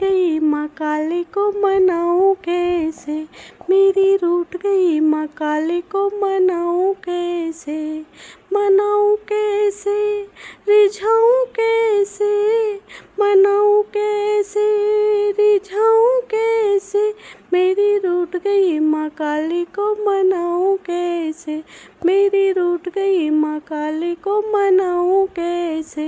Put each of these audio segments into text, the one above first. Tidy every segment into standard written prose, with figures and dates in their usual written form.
गई माँ काली को मनाऊं कैसे, मेरी रूठ गई माँ काली को मनाऊं कैसे, मनाऊं कैसे, रिझाऊं कैसे, मनाऊं कैसे, रिझाऊं कैसे, मेरी रूठ गई माँ काली को मनाऊं कैसे, मेरी रूठ गई माँ काली को मनाऊं कैसे।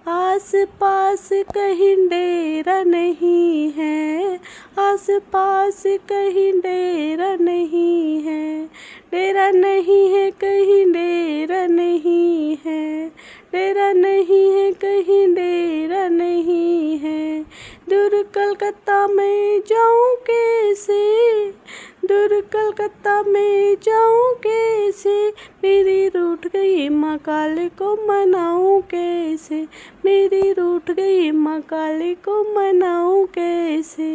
आस पास कहीं डेरा नहीं है, आस पास कहीं डेरा नहीं है, डेरा नहीं है कहीं डेरा नहीं है, डेरा नहीं है कहीं डेरा नहीं है। दूर कलकत्ता में जाऊं कैसे, दूर कलकत्ता में जाऊं कैसे, मेरी रूठ गई माँ काली को मनाऊं कैसे, मेरी रूठ गई माँ काली को मनाऊं कैसे।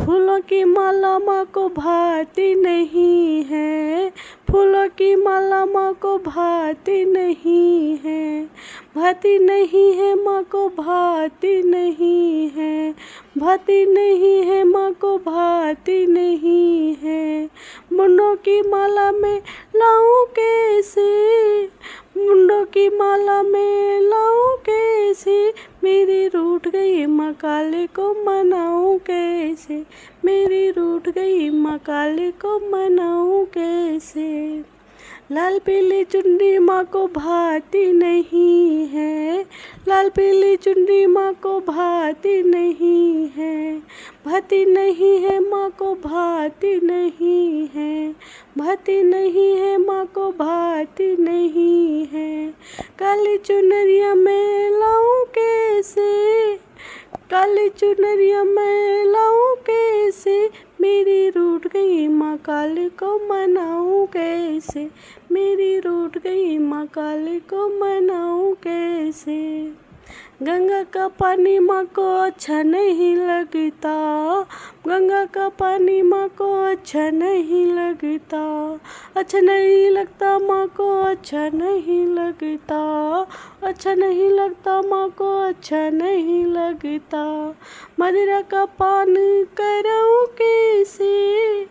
फूलों की माला माँ को भाती नहीं है, फूलों की माला माँ को भाती नहीं है, भाती नहीं है माँ को भाती नहीं है, भाती नहीं है माँ को भाती नहीं है। मुंडों की माला में लाऊं कैसे, मुंडों की माला में लाऊं कैसे, मेरी रूठ गई माँ काली को मनाऊं कैसे, मेरी रूठ गई माँ काली को मनाऊं कैसे। लाल पीली चुन्नी माँ को भाती नहीं है, लाल पीली चुन्नी माँ को भाती नहीं है, भाती नहीं है माँ को भाती नहीं है, भाती नहीं है माँ को भाती नहीं है। काली चुनरिया में लाऊं कैसे, काली चुनरिया में लाऊं कैसे, मेरी रूठ गई माँ काली को मनाऊं कैसे, मेरी रूठ गई माँ काली को मनाऊं कैसे। गंगा का पानी माँ को अच्छा नहीं लगता, गंगा का पानी माँ को अच्छा नहीं लगता, अच्छा नहीं लगता माँ को अच्छा नहीं लगता, अच्छा नहीं लगता माँ को अच्छा नहीं लगता। मदिरा का पान कराऊं कैसे,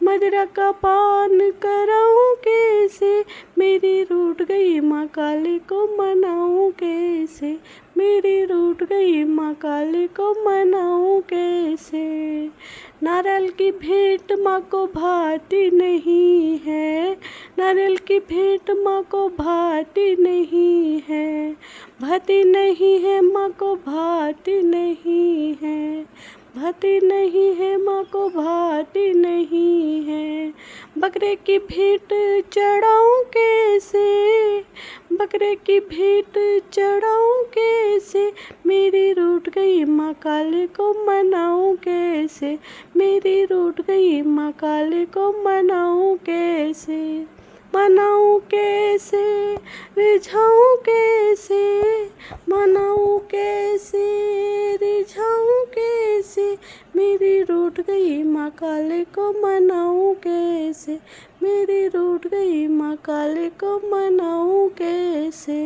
मदिरा का पान कराऊं कैसे, मेरी रूठ गई माँ काली को मनाऊं कैसे, मेरी रूठ गई माँ काली को मनाऊं कैसे। नारियल की भेंट माँ को भाती नहीं है, नारियल की भेंट माँ को भाती नहीं है, भाती नहीं है माँ को भाती नहीं है, भाती नहीं है माँ को भाती नहीं है। बकरे की भेंट चढ़ाऊं कैसे, बकरे की भेंट चढ़ाऊं कैसे, मेरी रूठ गई माँ काली को मनाऊं कैसे, मेरी रूठ गई माँ काली को मनाऊं कैसे, मनाऊं कैसे, रिझाऊं कैसे, मनाऊं कैसे, रिझाऊं कैसे, मेरी रूठ गई माँ काली को मनाऊं कैसे, मेरी रूठ गई माँ काली को मनाऊं कैसे।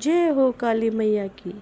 जय हो काली मैया की।